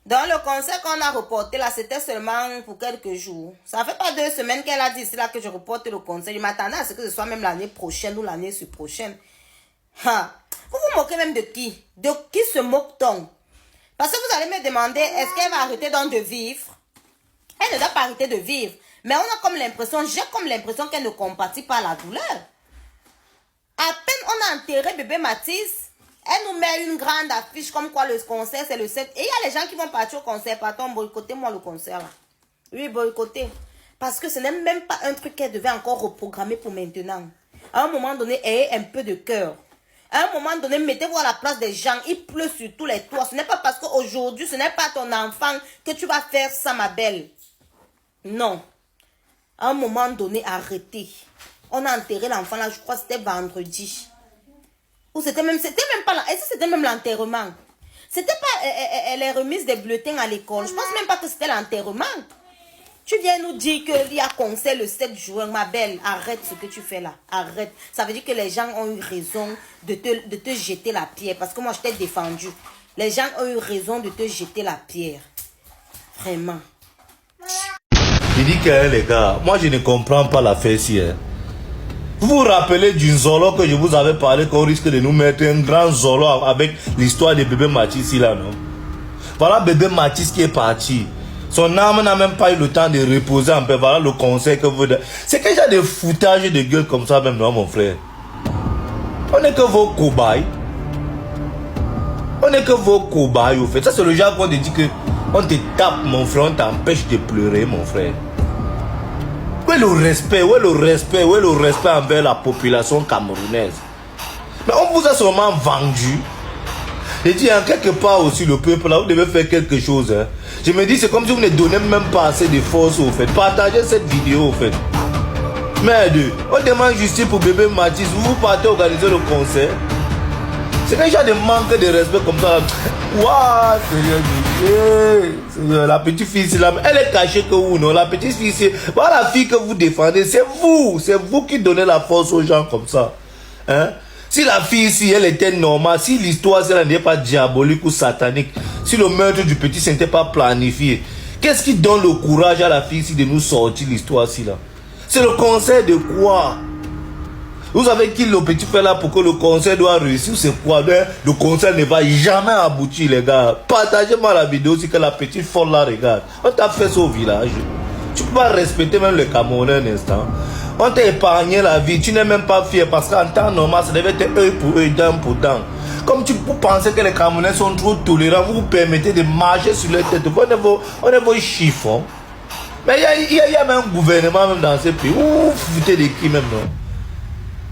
Dans le concert qu'on a reporté là, c'était seulement pour quelques jours. Ça fait pas 2 semaines qu'elle a dit ici là que je reporte le concert. Je m'attendais à ce que ce soit même l'année prochaine ou l'année sur-prochaine. Ha. Vous vous moquez même de qui? De qui se moque-t-on? Parce que vous allez me demander, est-ce qu'elle va arrêter donc de vivre? Elle ne doit pas arrêter de vivre. Mais on a comme l'impression, j'ai comme l'impression qu'elle ne compatit pas la douleur. À peine on a enterré bébé Mathis, elle nous met une grande affiche comme quoi le concert c'est le 7. Et il y a les gens qui vont partir au concert. Pardon, boycottez-moi le concert là. Oui, boycottez. Parce que ce n'est même pas un truc qu'elle devait encore reprogrammer pour maintenant. À un moment donné, ayez un peu de cœur. À un moment donné, mettez-vous à la place des gens. Il pleut sur tous les toits. Ce n'est pas parce qu'aujourd'hui, ce n'est pas ton enfant que tu vas faire ça, ma belle. Non. À un moment donné, arrêtez. On a enterré l'enfant là, je crois que c'était vendredi. Ou c'était même pas là. Est-ce que c'était même l'enterrement? C'était pas les remises des bulletins à l'école. Je pense même pas que c'était l'enterrement. Tu viens nous dire qu'il y a concert le 7 juin, ma belle. Arrête ce que tu fais là. Arrête. Ça veut dire que les gens ont eu raison de te jeter la pierre. Parce que moi, je t'ai défendu. Les gens ont eu raison de te jeter la pierre. Vraiment. Il dit que les gars, moi je ne comprends pas l'affaire ici. Hein. Vous vous rappelez du Zolo que je vous avais parlé, qu'on risque de nous mettre un grand Zolo avec l'histoire de bébé Mathis ici là, non? Voilà bébé Mathis qui est parti. Son âme n'a même pas eu le temps de reposer un peu. Voilà le conseil que vous... C'est qu'il y a des foutages de gueule comme ça même, non mon frère? On n'est que vos cobayes. On n'est que vos cobayes au fait. Ça c'est le genre qu'on te dit que on te tape mon frère, on t'empêche de pleurer mon frère. Où est le respect? Où est le respect? Où est le respect envers la population camerounaise? Mais on vous a seulement vendu. Je dis, en quelque part aussi, le peuple, là, vous devez faire quelque chose. Hein. Je me dis, c'est comme si vous ne donnez même pas assez de force, au fait. Partagez cette vidéo, au fait. Merde, on demande justice pour bébé Mathis. Vous partez organiser le concert. C'est qu'il y a des manques de respect comme ça. Waouh, Seigneur, la petite fille, elle est cachée que vous, non? La petite fille, c'est voilà la fille que vous défendez. C'est vous qui donnez la force aux gens comme ça. Hein? Si la fille, si elle était normale, si l'histoire, si elle n'était pas diabolique ou satanique, si le meurtre du petit n'était pas planifié, qu'est-ce qui donne le courage à la fille ici de nous sortir l'histoire ici là? C'est le conseil de quoi? Vous savez qui le petit fait là pour que le concert doit réussir? C'est quoi? Le concert ne va jamais aboutir, les gars. Partagez-moi la vidéo si que la petite folle là regarde. On t'a fait ça au village. Tu peux pas respecter même le Camerounais un instant. On t'a épargné la vie. Tu n'es même pas fier parce qu'en temps normal, ça devait être œil pour œil, dent pour dent. Comme vous pensez que les Camerounais sont trop tolérants, vous vous permettez de marcher sur leur tête. On est vos chiffons. Mais il y a même un gouvernement même dans ce pays. Vous foutez de qui même, non?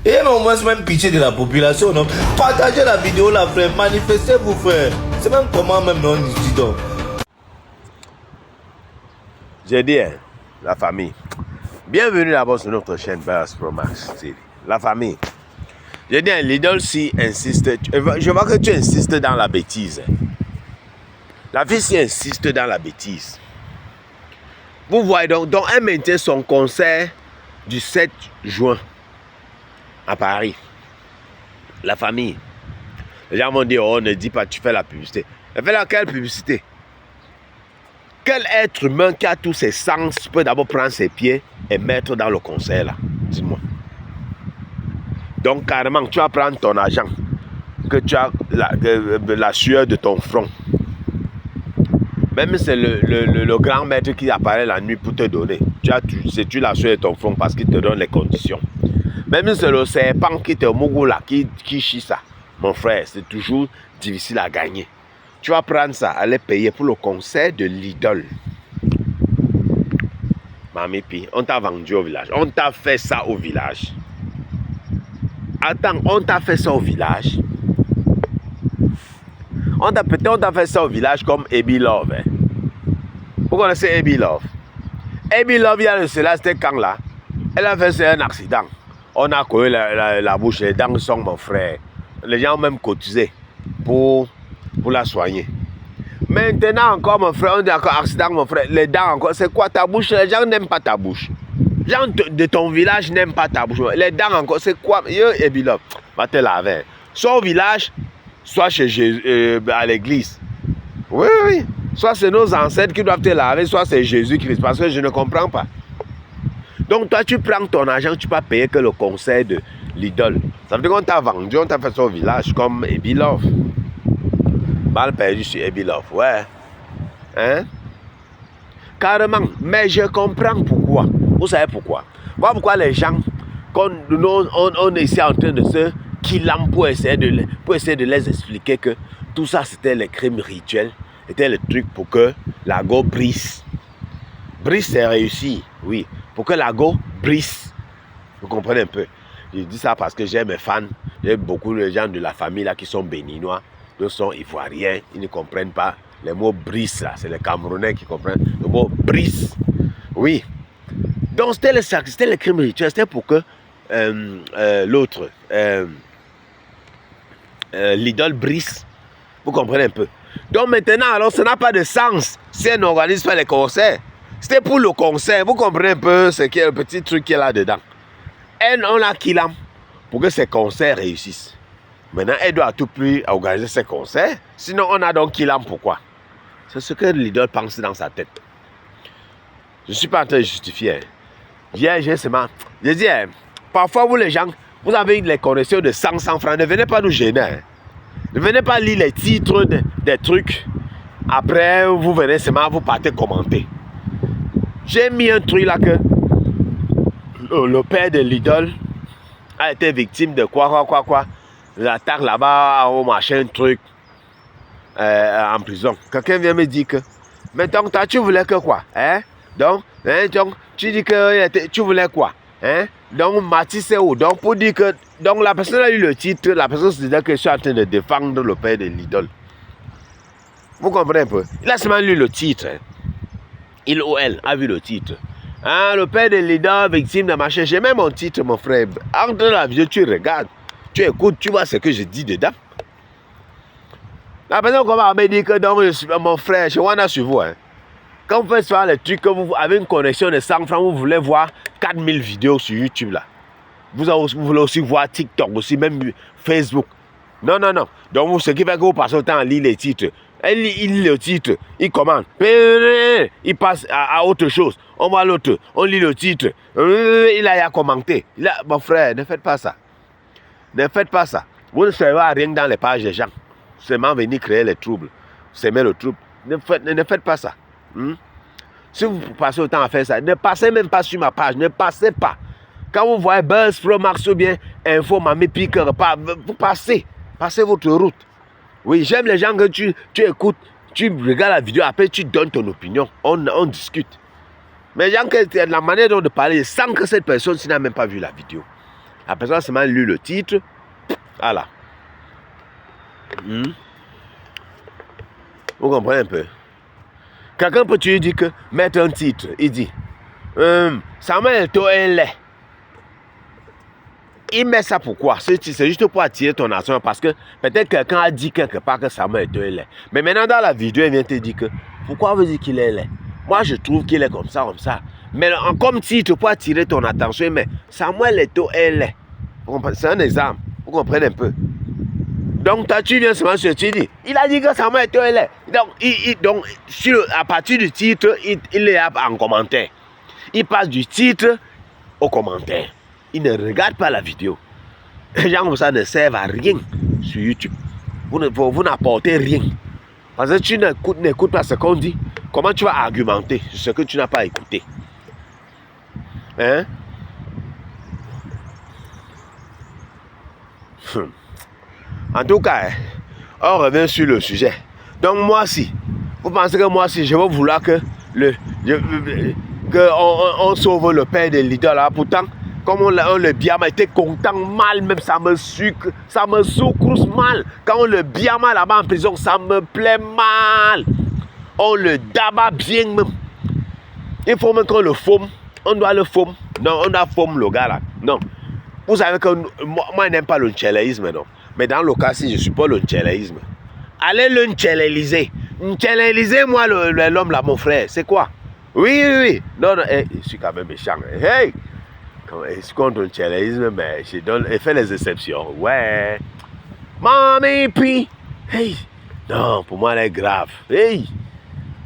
Et au moins même pitié de la population, non? Partagez la vidéo là, frère. Manifestez-vous, frère. C'est même comment même non, dis donc. J'ai dit, hein, la famille. Bienvenue d'abord sur notre chaîne Bass Pro Max TV. La famille. J'ai dit, Lidl si insiste. Je vois que tu insistes dans la bêtise. La fille si insiste dans la bêtise. Vous voyez donc elle maintient son concert du 7 juin. À Paris, la famille. Les gens vont dire, oh, ne dis pas, tu fais la publicité. Elle fait laquelle publicité? Quel être humain qui a tous ses sens peut d'abord prendre ses pieds et mettre dans le concert là? Dis-moi. Donc carrément, tu vas prendre ton argent, que tu as la sueur de ton front. Même c'est le grand maître qui apparaît la nuit pour te donner. Tu la sueur de ton front parce qu'il te donne les conditions. Même si c'est le serpent qui te mougou là, qui chie ça, mon frère, c'est toujours difficile à gagner. Tu vas prendre ça, aller payer pour le concert de l'idole. Mamie Pi, on t'a vendu au village. On t'a fait ça au village. Attends, on t'a fait ça au village. On t'a fait ça au village comme Ebi Love. Hein. Vous connaissez Ebi Love? Ebi Love, il y a le cela, c'était quand là? Elle a fait un accident. On a collé la bouche, les dents sont mon frère. Les gens ont même cotisé pour la soigner. Maintenant encore mon frère, on dit encore accident mon frère, les dents encore, c'est quoi ta bouche? Les gens n'aiment pas ta bouche. Les gens de ton village n'aiment pas ta bouche. Les dents encore, c'est quoi? Et Bilop, va te laver. Soit au village, soit chez Jésus, à l'église. Oui, oui. Soit c'est nos ancêtres qui doivent te laver, soit c'est Jésus-Christ, parce que je ne comprends pas. Donc toi, tu prends ton argent, tu ne peux pas payer que le concert de l'idole. Ça veut dire qu'on t'a vendu, on t'a fait ça au village, comme Ebilov. Mal perdu sur Ebilov, ouais. Hein? Carrément, mais je comprends pourquoi. Vous savez pourquoi? Voilà pourquoi les gens, quand on est ici en train de se killam pour essayer de les expliquer que tout ça c'était les crimes rituels, c'était le truc pour que la go brise. Brise c'est réussi, oui. Pour que la go brise. Vous comprenez un peu? Je dis ça parce que j'ai mes fans, j'ai beaucoup de gens de la famille là qui sont béninois, d'autres sont ivoiriens, ils ne comprennent pas les mots brise là, c'est les Camerounais qui comprennent le mot brise. Oui. Donc c'était le crime rituel, c'était pour que l'autre, l'idole brise. Vous comprenez un peu? Donc maintenant, alors ça n'a pas de sens si on n'organise pas les concerts. C'était pour le concert, vous comprenez un peu ce qui est le petit truc qui est là-dedans. Elle, on a Kilam pour que ces concerts réussissent. Maintenant, elle doit à tout prix organiser ses concerts. Sinon, on a donc Kilam pourquoi? C'est ce que l'idole pense dans sa tête. Je ne suis pas en train de justifier. Je dis, parfois, vous les gens, vous avez les connexions de 100 francs. Ne venez pas nous gêner. Hein. Ne venez pas lire les titres des trucs. Après, vous venez seulement, vous partez commenter. J'ai mis un truc là que le père de l'idole a été victime de quoi. L'attaque là-bas au machin, truc, en prison. Quelqu'un vient me dire que, mais donc, toi, tu voulais que quoi? Hein? Donc, tu dis que tu voulais quoi? Hein? Donc, Mathis c'est où? Donc, pour dire que, donc la personne a eu le titre, la personne se dit que je suis en train de défendre le père de l'idole. Vous comprenez un peu? Il a seulement lu le titre. Hein? Il ou elle a vu le titre. Hein, le père de l'idole, victime de machin. J'ai même mon titre, mon frère. Entre la vidéo, tu regardes, tu écoutes, tu vois ce que je dis dedans. La personne commence à me dire que donc, mon frère, je suis sur vous. Hein. Quand vous faites ça, les trucs que vous avez une connexion de 100 francs, vous voulez voir 4000 vidéos sur YouTube là. Vous voulez aussi voir TikTok, aussi même Facebook. Non. Donc, ce qui fait que vous passez le temps à lire les titres. Il lit le titre, il commande. Il passe à autre chose. On voit l'autre, on lit le titre. Il a commenté. Mon frère, ne faites pas ça. Ne faites pas ça. Vous ne servez à rien dans les pages des gens. Seulement venir créer les troubles. Semer le trouble. Ne faites pas ça. Si vous passez le temps à faire ça, ne passez même pas sur ma page. Ne passez pas. Quand vous voyez Buzz Pro Max ou bien Info Mami Piqueur, vous passez. Passez votre route. Oui, j'aime les gens que tu écoutes, tu regardes la vidéo, après tu donnes ton opinion, on discute. Mais les gens que la manière dont de parler, sans que cette personne n'a même pas vu la vidéo. La personne a seulement lu le titre, voilà. Vous comprenez un peu? Quelqu'un peut te dire que mettre un titre, il dit, Samuel Eto'o est laid. Il met ça pourquoi? C'est juste pour attirer ton attention parce que peut-être quelqu'un a dit quelque part que Samuel Eto'o est laid. Mais maintenant dans la vidéo, il vient te dire que pourquoi vous dites qu'il est laid? Moi je trouve qu'il est comme ça. Mais comme titre pour attirer ton attention, mais Samuel Eto'o est laid. C'est un exemple. Vous comprenez un peu? Donc toi tu viens seulement sur tu dis, il a dit que Samuel Eto'o est laid. Donc à partir du titre, il est en commentaire. Il passe du titre au commentaire. Ils ne regardent pas la vidéo. Les gens comme ça ne servent à rien sur YouTube. Vous n'apportez rien. Parce que tu n'écoutes pas ce qu'on dit. Comment tu vas argumenter sur ce que tu n'as pas écouté? Hein? En tout cas, on revient sur le sujet. Donc moi si, vous pensez que moi si je vais vouloir que on sauve le père de l'idole, pourtant, comme on le biama était content mal, même ça me soucrousse mal. Quand on le biama là-bas en prison, ça me plaît mal. On le daba bien même. Il faut même qu'on le faume. On doit le faume. Non, on doit faume le gars là. Non. Vous savez que moi je n'aime pas le nchéléisme, non. Mais dans le cas-ci, je ne suis pas le nchéléisme. Allez le nchéléliser. Nchéléliser-moi l'homme là, mon frère. C'est quoi? Oui. Non, je suis quand même méchant. Hey! Je suis contre le nchéléisme, mais je fais les exceptions. Ouais. Mamie, puis. Hey! Non, pour moi, elle est grave. Hey!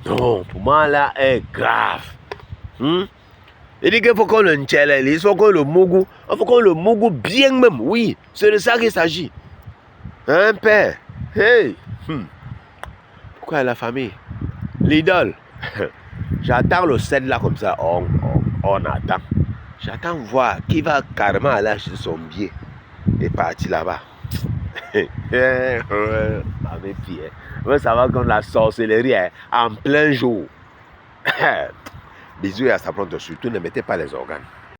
Non, pour moi, là, est grave. Il dit qu'il faut qu'on le tchèle, il faut qu'on le mougou. Il faut qu'on le mougou bien même, oui. C'est de ça qu'il s'agit. Hein, père? Hey! Pourquoi la famille? L'idole. J'attends le 7 là comme ça. On attend. J'attends voir qui va carrément aller acheter son billet et partir là-bas. Avec pied. Ça va comme la sorcellerie en plein jour. Bisous et à sa plante, surtout ne mettez pas les organes.